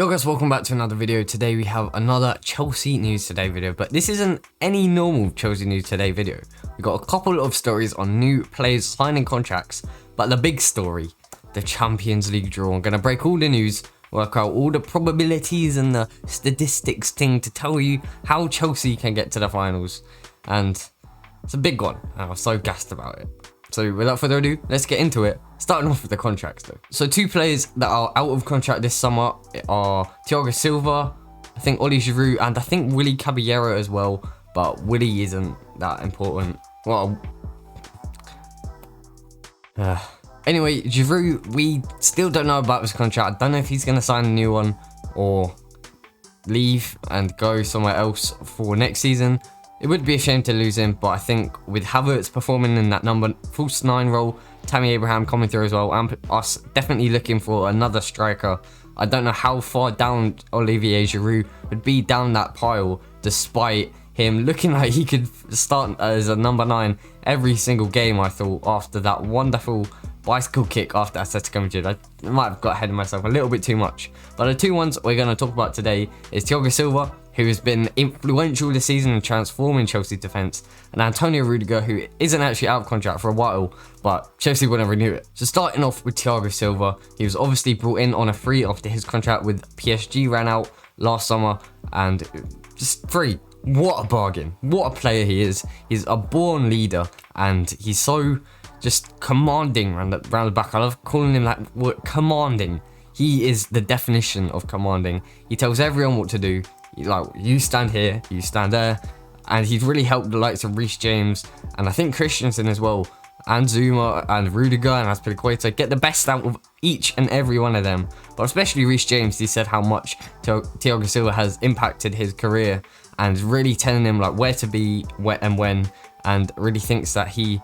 Yo guys, welcome back to another video. Today we have another Chelsea News Today video, but this isn't any normal Chelsea News Today video. We got a couple of stories on new players signing contracts, but the big story, the Champions League draw. I'm going to break all the news, work out all the probabilities and the statistics thing to tell you how Chelsea can get to the finals. And it's a big one, and I'm so gassed about it. So without further ado, let's get into it. Starting off with the contracts though. So two players that are out of contract this summer are Thiago Silva, I think Oli Giroud, and I think Willy Caballero as well. But Willy isn't that important. Well, anyway, Giroud, we still don't know about his contract. I don't know if he's going to sign a new one or leave and go somewhere else for next season. It would be a shame to lose him, but I think with Havertz performing in that false 9 role, Tammy Abraham coming through as well, and us definitely looking for another striker. I don't know how far down Olivier Giroud would be down that pile, despite him looking like he could start as a number 9 every single game, I thought, after that wonderful bicycle kick after Atletico Madrid. I might have got ahead of myself a little bit too much. But the two ones we're going to talk about today is Thiago Silva, who has been influential this season in transforming Chelsea's defence, and Antonio Rudiger, who isn't actually out of contract for a while, but Chelsea wouldn't renew it. So starting off with Thiago Silva, he was obviously brought in on a free after his contract with PSG ran out last summer, and just free. What a bargain. What a player he is. He's a born leader, and he's so just commanding around the back. I love calling him that word, commanding. He is the definition of commanding. He tells everyone what to do. Like, you stand here, you stand there, and he's really helped the likes of Reece James, and I think Christensen as well, and Zuma, and Rudiger, and Azpilicueta, get the best out of each and every one of them. But especially Reece James, he said how much Thiago Silva has impacted his career, and really telling him like where to be, where and when, and really thinks that he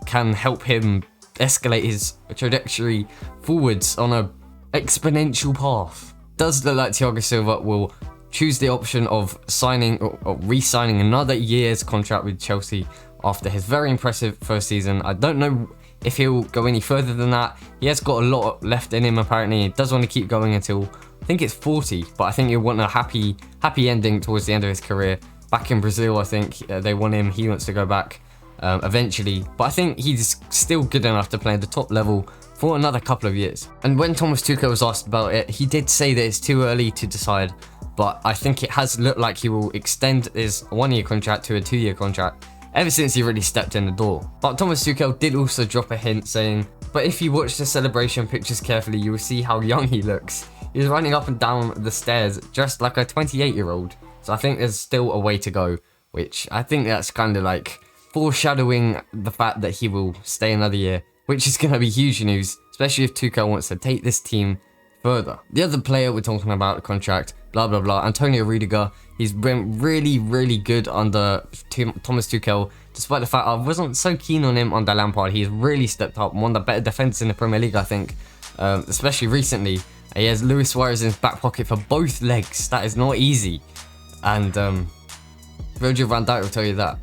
can help him escalate his trajectory forwards on a exponential path. Does look like Thiago Silva will choose the option of signing or re-signing another year's contract with Chelsea after his very impressive first season. I don't know if he'll go any further than that. He has got a lot left in him apparently. He does want to keep going until I think it's 40, but I think he'll want a happy ending towards the end of his career. Back in Brazil, I think they want him. He wants to go back eventually, but I think he's still good enough to play at the top level for another couple of years. And when Thomas Tuchel was asked about it, he did say that it's too early to decide, but I think it has looked like he will extend his 1-year contract to a 2-year contract ever since he really stepped in the door. But Thomas Tuchel did also drop a hint saying, but if you watch the celebration pictures carefully, you will see how young he looks. He's running up and down the stairs dressed like a 28-year-old. So I think there's still a way to go, which I think that's kind of like foreshadowing the fact that he will stay another year, which is going to be huge news, especially if Tuchel wants to take this team further. The other player we're talking about, the contract, blah blah blah, Antonio Rudiger. He's been really good under Thomas Tuchel, despite the fact I wasn't so keen on him under Lampard. He's really stepped up, one of the better defenders in the Premier League, I think, especially recently. He has Luis Suarez in his back pocket for both legs. That is not easy, and Virgil van Dijk will tell you that.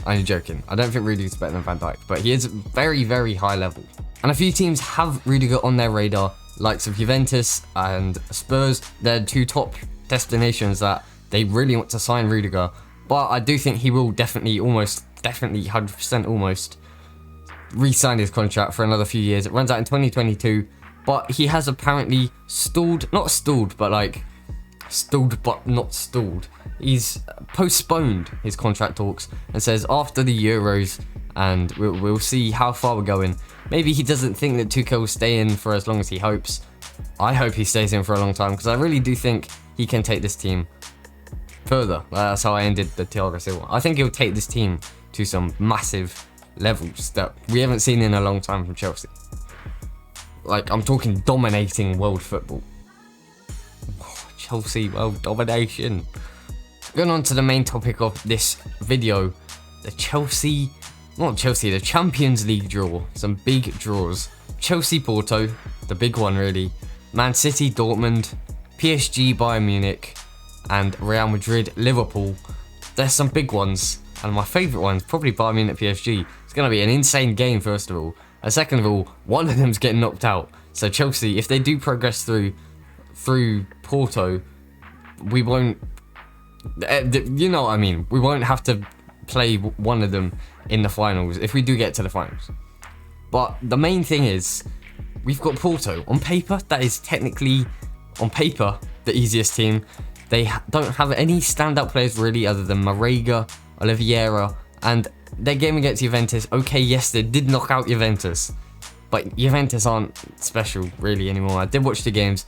I'm joking. I don't think Rudiger's better than Van Dijk, but he is very high level. And a few teams have Rudiger on their radar, likes of Juventus and Spurs. They're two top destinations that they really want to sign Rudiger. But I do think he will definitely 100% almost re-sign his contract for another few years. It runs out in 2022, but he has apparently stalled but not stalled. He's postponed his contract talks and says after the Euros, and we'll see how far we're going. Maybe he doesn't think that Tuchel will stay in for as long as he hopes. I hope he stays in for a long time, because I really do think he can take this team further. That's how I ended the Thiago Silva. I think he'll take this team to some massive levels that we haven't seen in a long time from Chelsea. Like, I'm talking dominating world football. Chelsea world domination. Going on to the main topic of this video, the Champions League draw. Some big draws. Chelsea-Porto, the big one really. Man City, Dortmund, PSG, Bayern Munich, and Real Madrid, Liverpool. There's some big ones, and my favourite one's probably Bayern Munich, PSG. It's going to be an insane game, first of all. And second of all, one of them's getting knocked out. So Chelsea, if they do progress through, through Porto, we won't. You know what I mean? We won't have to play one of them in the finals if we do get to the finals. But the main thing is, we've got Porto. On paper, that is technically, on paper, the easiest team. They don't have any standout players really other than Marega, Oliveira, and their game against Juventus. Okay, yes, they did knock out Juventus, but Juventus aren't special really anymore. I did watch the games.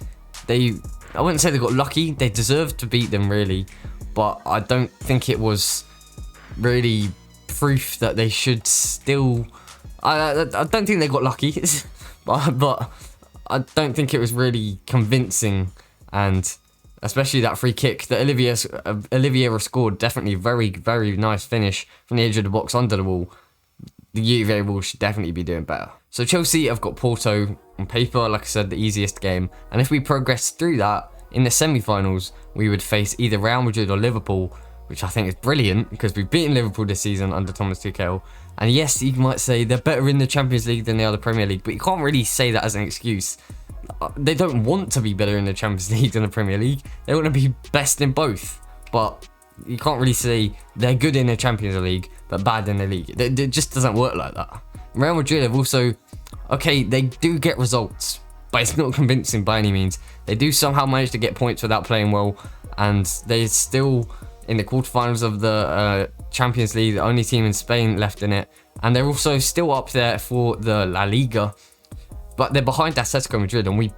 I wouldn't say they got lucky. They deserved to beat them really, but I don't think it was really proof that they should still. I don't think they got lucky, but I don't think it was really convincing, and especially that free kick that Oliveira scored, definitely very, very nice finish from the edge of the box under the wall. The Juve will should definitely be doing better. So Chelsea have got Porto on paper, like I said, the easiest game, and if we progress through that, in the semi-finals, we would face either Real Madrid or Liverpool, which I think is brilliant because we've beaten Liverpool this season under Thomas Tuchel. And yes, you might say they're better in the Champions League than they are the Premier League, but you can't really say that as an excuse. They don't want to be better in the Champions League than the Premier League. They want to be best in both. But you can't really say they're good in the Champions League, but bad in the league. It just doesn't work like that. Real Madrid have also, okay, they do get results, but it's not convincing by any means. They do somehow manage to get points without playing well, and they're still in the quarterfinals of the Champions League, the only team in Spain left in it, and they're also still up there for the La Liga, but they're behind Atletico Madrid, and we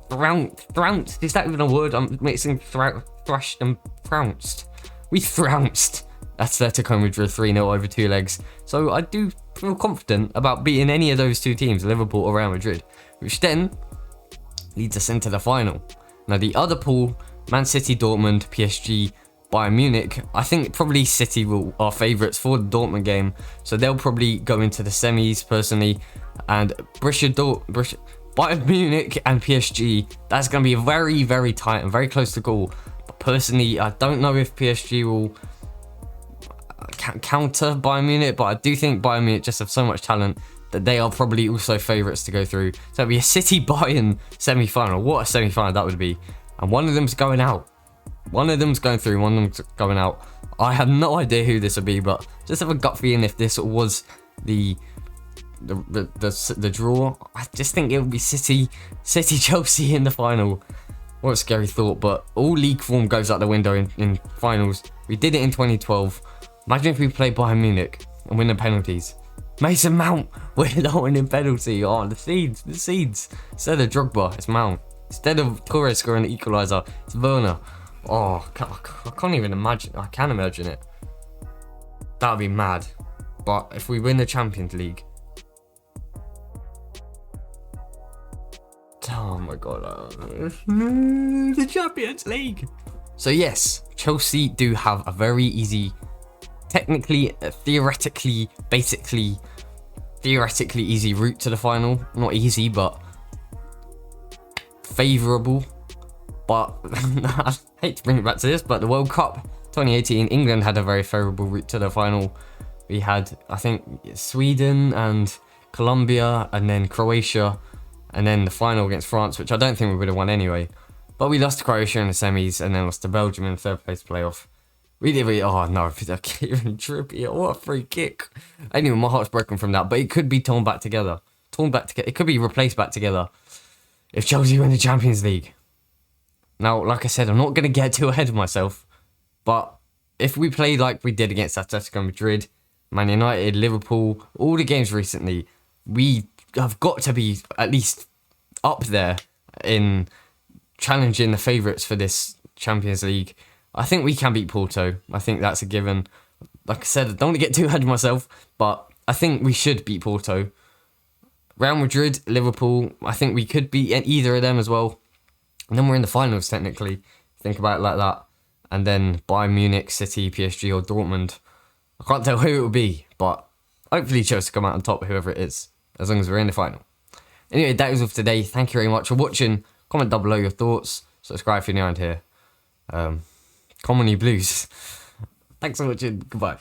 trounced. Is that even a word? I'm mixing thrashed and trounced. We trounced Atletico Madrid 3-0 over 2 legs, so I do feel confident about beating any of those two teams, Liverpool or Real Madrid, which then leads us into the final. Now the other pool, Man City, Dortmund, PSG, Bayern Munich, I think probably City are favourites for the Dortmund game, so they'll probably go into the semis personally, and Bayern Munich and PSG, that's going to be very, very tight and very close to goal. But personally, I don't know if PSG will counter Bayern Munich, but I do think Bayern Munich just have so much talent that they are probably also favourites to go through. So it'll be a City-Bayern semi-final. What a semi-final that would be. And one of them's going out. One of them's going through, one of them's going out. I have no idea who this would be, but just have a gut feeling if this was the draw. I just think it would be City Chelsea in the final. What a scary thought, but all league form goes out the window in finals. We did it in 2012. Imagine if we play Bayern Munich and win the penalties. Mason Mount, we're not winning penalty. Oh, the seeds. Instead of Drogba, it's Mount. Instead of Torres scoring the equaliser, it's Werner. Oh, I can't even imagine. I can imagine it. That would be mad. But if we win the Champions League, oh my god, the Champions League. So yes, Chelsea do have a very easy, technically, theoretically easy route to the final. Not easy, but favourable. But I hate to bring it back to this, but the World Cup 2018, England had a very favourable route to the final. We had, I think, Sweden and Colombia, and then Croatia, and then the final against France, which I don't think we would have won anyway. But we lost to Croatia in the semis, and then lost to Belgium in the third place playoff. Oh no, Kieran Trippier, what a free kick. Anyway, my heart's broken from that, but it could be torn back together. It could be replaced back together if Chelsea win the Champions League. Now, like I said, I'm not going to get too ahead of myself, but if we play like we did against Atletico Madrid, Man United, Liverpool, all the games recently, we have got to be at least up there in challenging the favourites for this Champions League. I think we can beat Porto. I think that's a given. Like I said, I don't want to get too ahead of myself, but I think we should beat Porto. Real Madrid, Liverpool, I think we could beat either of them as well. And then we're in the finals, technically. Think about it like that. And then Bayern Munich, City, PSG or Dortmund. I can't tell who it will be, but hopefully Chelsea come out on top, whoever it is, as long as we're in the final. Anyway, that is all for today. Thank you very much for watching. Comment down below your thoughts. Subscribe if you're new around here. Commonly Blues. Thanks for watching. Goodbye.